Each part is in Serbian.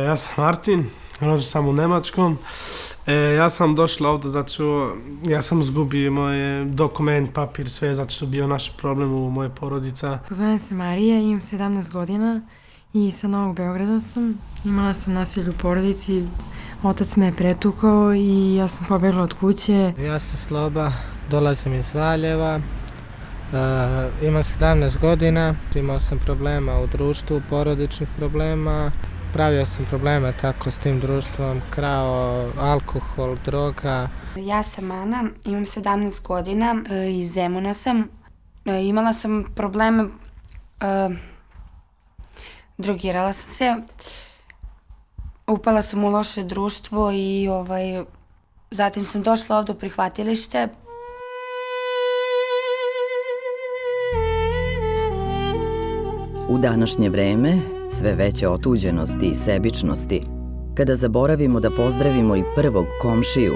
Ja sam Martin, rođen sam u Nemačkom. Ja sam došla ovdje zato ja sam izgubio moj dokument, papir, sve zato što bio naš problem u moje porodica. Zovem se Marija, imam 17 godina i sa Novog Beograda sam. Imala sam nasilje u porodici, otac me je pretukao i ja sam pobegla od kuće. Ja sam Sloba, dolazim iz Valjeva, imam 17 godina, imao sam problema u društvu, porodičnih problema. Pravio sam probleme tako s tim društvom, krao, alkohol, droga. Ja sam Ana, imam 17 godina, iz Zemuna sam. Imala sam probleme, drogirala sam se, upala sam u loše društvo i zatim sam došla ovdje u prihvatilište. U današnje vreme, sve veće otuđenosti i sebičnosti, kada zaboravimo da pozdravimo i prvog komšiju,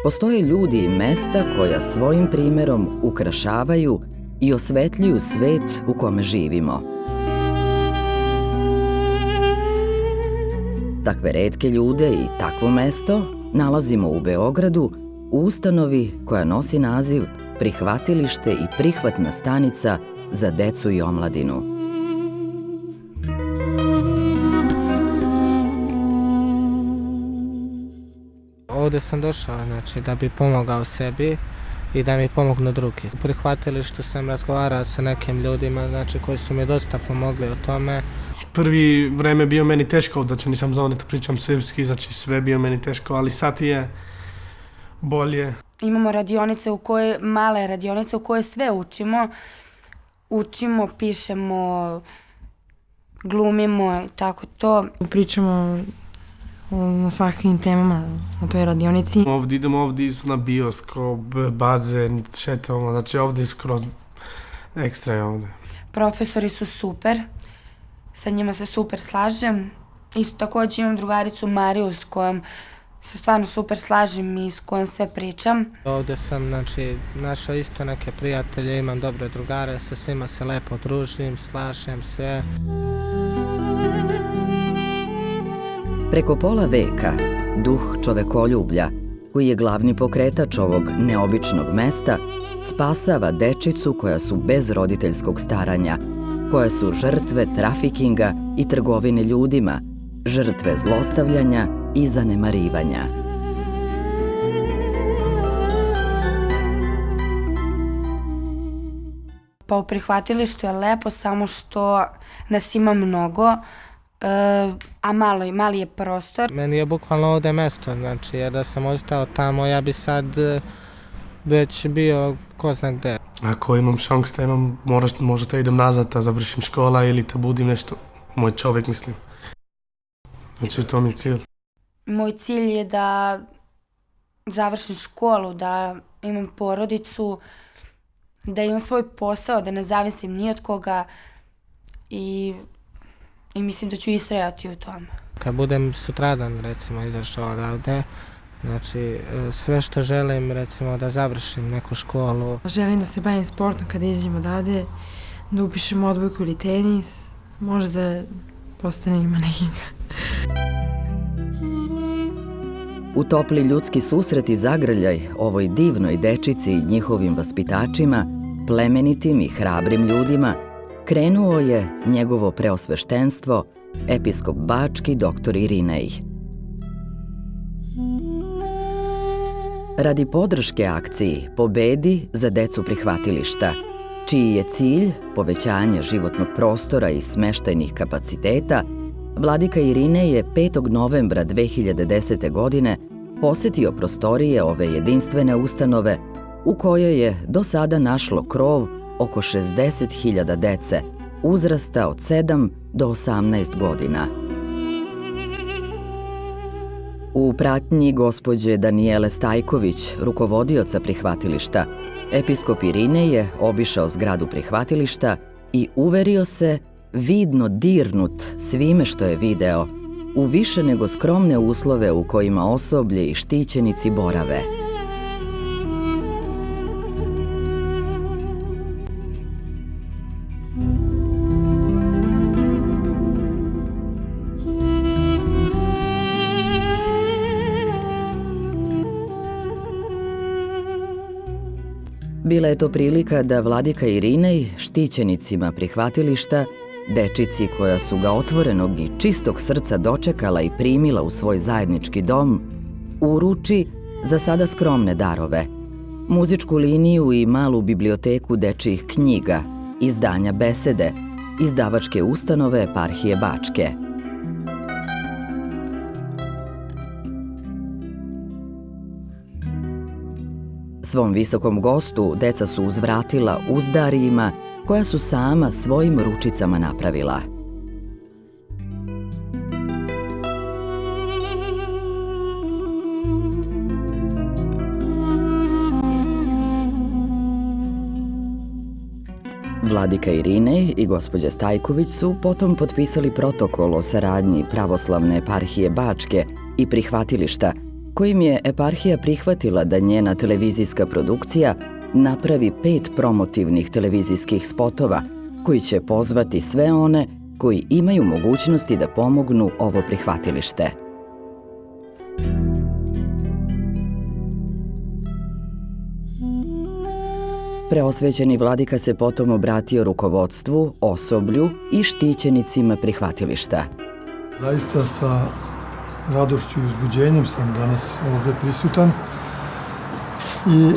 postoje ljudi i mesta koja svojim primerom ukrašavaju i osvetljuju svet u kome živimo. Takve retke ljude i takvo mesto nalazimo u Beogradu u ustanovi koja nosi naziv Prihvatilište i prihvatna stanica za decu i omladinu. Ovdje sam došao da bi pomogao sebi i da mi pomognu drugi. U prihvatilištu sam razgovarao sa nekim ljudima koji su mi dosta pomogli o tome. Prvi vreme bio meni teško, znači nisam znao da pričam srpski, znači sve bio meni teško, ali sad je bolje. Imamo male radionice u koje sve učimo. Učimo, pišemo, glumimo i tako to. Pričamo na svakim temama na toj radionici. Ovdje na bioskop, bazen, šetamo, znači ovdje skroz ekstra je ovdje. Profesori su super, sa njima se super slažem. Isto također imam drugaricu Mariju s kojom se stvarno super slažem i s kojom sve pričam. Ovdje sam našao isto neke prijatelje, imam dobre drugare, sa svima se lepo družim, slažem se. Preko pola veka, duh čovekoljublja, koji je glavni pokretač ovog neobičnog mesta, spasava dečicu koja su bez roditeljskog staranja, koje su žrtve trafikinga i trgovine ljudima, žrtve zlostavljanja i zanemarivanja. Pa u prihvatilištu je lepo, samo što nas ima mnogo, a mali je prostor. Meni je bukvalno ovdje mesto, jer da sam ostao tamo, ja bi sad već bio ko zna gde. Ako imam šans da možda idem nazad da završim škola ili da budim nešto, moj čovjek mislim. Znači to mi je cilj. Moj cilj je da završim školu, da imam porodicu, da imam svoj posao, da ne zavisim ni od koga i mislim da ću istrajati u tome. Kad budem sutradan, recimo, izašao odavde, sve što želim, recimo, da završim neku školu. Želim da se bavim sportom kada izađem odavde, da upišem odbojku ili tenis, možda postanem manekinka. U topli ljudski susret i zagrljaj ovoj divnoj dečici i njihovim vaspitačima, plemenitim i hrabrim ljudima, krenuo je njegovo preosveštenstvo, episkop Bački dr. Irinej. Radi podrške akciji Pobedi za decu prihvatilišta, čiji je cilj povećanje životnog prostora i smeštajnih kapaciteta, vladika Irinej je 5. novembra 2010. godine posetio prostorije ove jedinstvene ustanove u kojoj je do sada našlo krov oko 60.000 dece, uzrasta od 7 do 18 godina. U pratnji gospođe Danijele Stajković, rukovodioca prihvatilišta, episkop Irinej je obišao zgradu prihvatilišta i uverio se, vidno dirnut svime što je video, u više nego skromne uslove u kojima osoblje i štićenici borave. Bila je to prilika da vladika Irinej štićenicima prihvatilišta, dečici koja su ga otvorenog i čistog srca dočekala i primila u svoj zajednički dom, uruči za sada skromne darove, muzičku liniju i malu biblioteku dečijih knjiga, izdanja besede, izdavačke ustanove Eparhije Bačke. Svom visokom gostu deca su uzvratila uzdarijima koja su sama svojim ručicama napravila. Vladika Irinej i gospođa Stajković su potom potpisali protokol o saradnji Pravoslavne eparhije Bačke i prihvatilišta, kojim je eparhija prihvatila da njena televizijska produkcija napravi 5 promotivnih televizijskih spotova koji će pozvati sve one koji imaju mogućnosti da pomognu ovo prihvatilište. Preosvećeni vladika se potom obratio rukovodstvu, osoblju i štićenicima prihvatilišta. Zaista sa radošću i uzbuđenjem sam danas ovdje prisutan i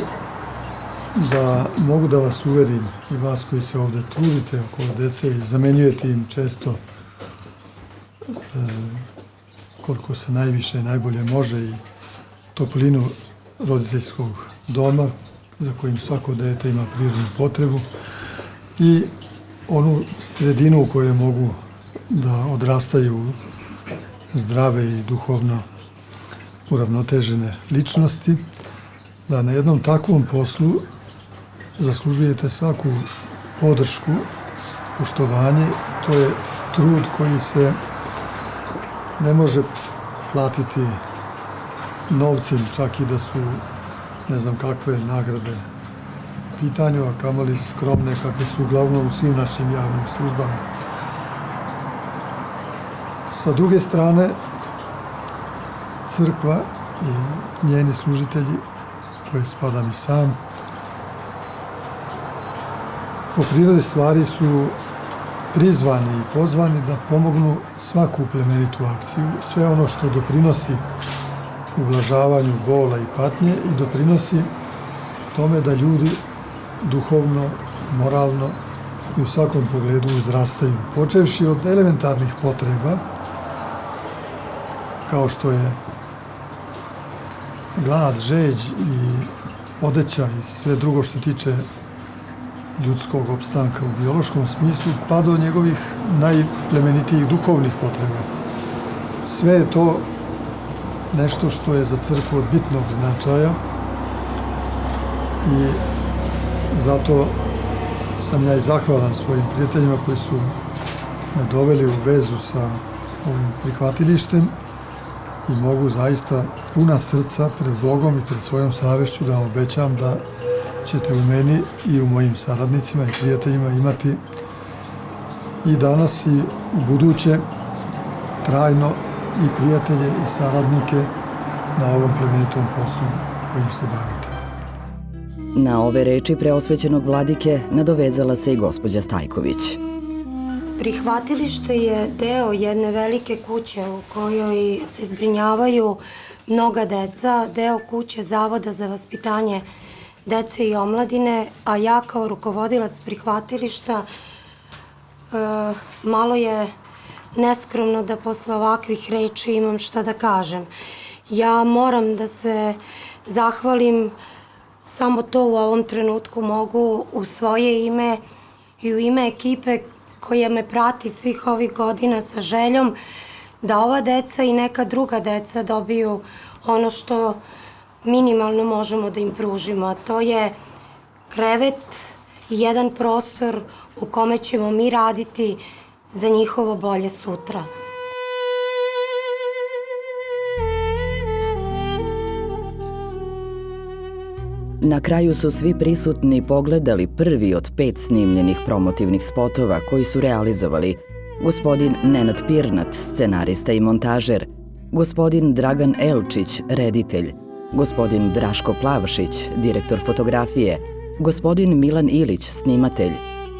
da mogu da vas uverim i vas koji se ovdje trudite okolo dece i zamenjujete im često koliko se najviše i najbolje može i toplinu roditeljskog doma za kojim svako dete ima prirodnu potrebu i onu sredinu u kojoj mogu da odrastaju zdrave i duhovno uravnotežene ličnosti, da na jednom takvom poslu zaslužujete svaku podršku, poštovanje. To je trud koji se ne može platiti novcem, čak i da su ne znam kakve nagrade u pitanju, a kamoli skromne kakve su uglavnom u svim našim javnim službama. Sa druge strane, crkva i njeni služitelji, koje spadam i sam, po prirodi stvari su prizvani i pozvani da pomognu svaku plemenitu akciju, sve ono što doprinosi ublažavanju bola i patnje i doprinosi tome da ljudi duhovno, moralno i u svakom pogledu uzrastaju. Počevši od elementarnih potreba, kao što je glad, žeđ i odeća i sve drugo što tiče ljudskog opstanka u biološkom smislu, pa do njegovih najplemenitijih duhovnih potreba. Sve je to nešto što je za crkvu od bitnog značaja i zato sam ja i zahvalan svojim prijateljima koji su me doveli u vezu sa ovim prihvatilištem i mogu zaista puna srca pred Bogom i pred svojom savješću da vam obećam da ćete u meni i u mojim saradnicima i prijateljima imati i danas i u buduće trajno i prijatelje i saradnike na ovom plemenitom poslu kojim se bavite. Na ove reči preosvećenog vladike nadovezala se i gospođa Stajković. Prihvatilište je deo jedne velike kuće u kojoj se zbrinjavaju mnoga deca, deo kuće Zavoda za vaspitanje dece i omladine, a ja kao rukovodilac prihvatilišta malo je neskromno da posle ovakvih reči imam šta da kažem. Ja moram da se zahvalim, samo to u ovom trenutku mogu u svoje ime i u ime ekipe koja me prati svih ovih godina sa željom da ova deca i neka druga deca dobiju ono što minimalno možemo da im pružimo, a to je krevet i jedan prostor u kome ćemo mi raditi za njihovo bolje sutra. Na kraju su svi prisutni pogledali prvi od 5 snimljenih promotivnih spotova koji su realizovali gospodin Nenad Pirnat, scenarista i montažer, gospodin Dragan Elčić, reditelj, gospodin Draško Plavšić, direktor fotografije, gospodin Milan Ilić, snimatelj,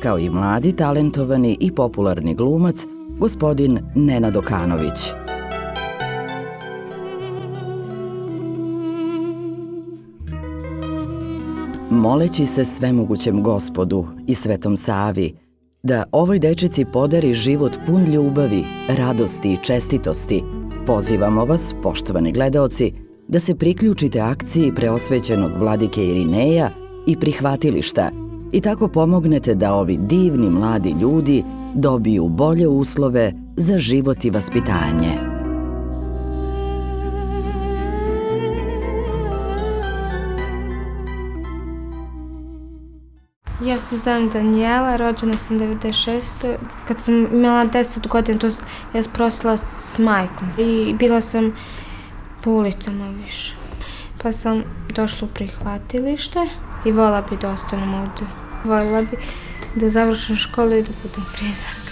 kao i mladi, talentovani i popularni glumac, gospodin Nenad Okanović. Moleći se svemogućem Gospodu i Svetom Savi da ovoj dečici podari život pun ljubavi, radosti i čestitosti, pozivamo vas, poštovani gledaoci, da se priključite akciji preosvećenog vladike Irineja i prihvatilišta i tako pomognete da ovi divni mladi ljudi dobiju bolje uslove za život i vaspitanje. Ja se zovem Danijela, rođena sam 96. Kad sam imala 10 godina, ja sam prosila s majkom i bila sam po ulicama više. Pa sam došla u prihvatilište i voljela bi da ostanem ovdje. Voljela bi da završim školu i da budem frizerka.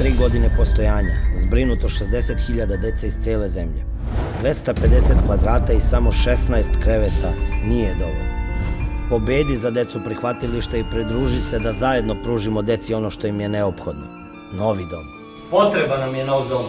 53 godine postojanja, zbrinuto 60.000 dece iz cijele zemlje. 250 kvadrata i samo 16 kreveta nije dovoljno. Pobedi za decu prihvatilišta i pridruži se da zajedno pružimo deci ono što im je neophodno. Novi dom. Potreba nam je nov dom.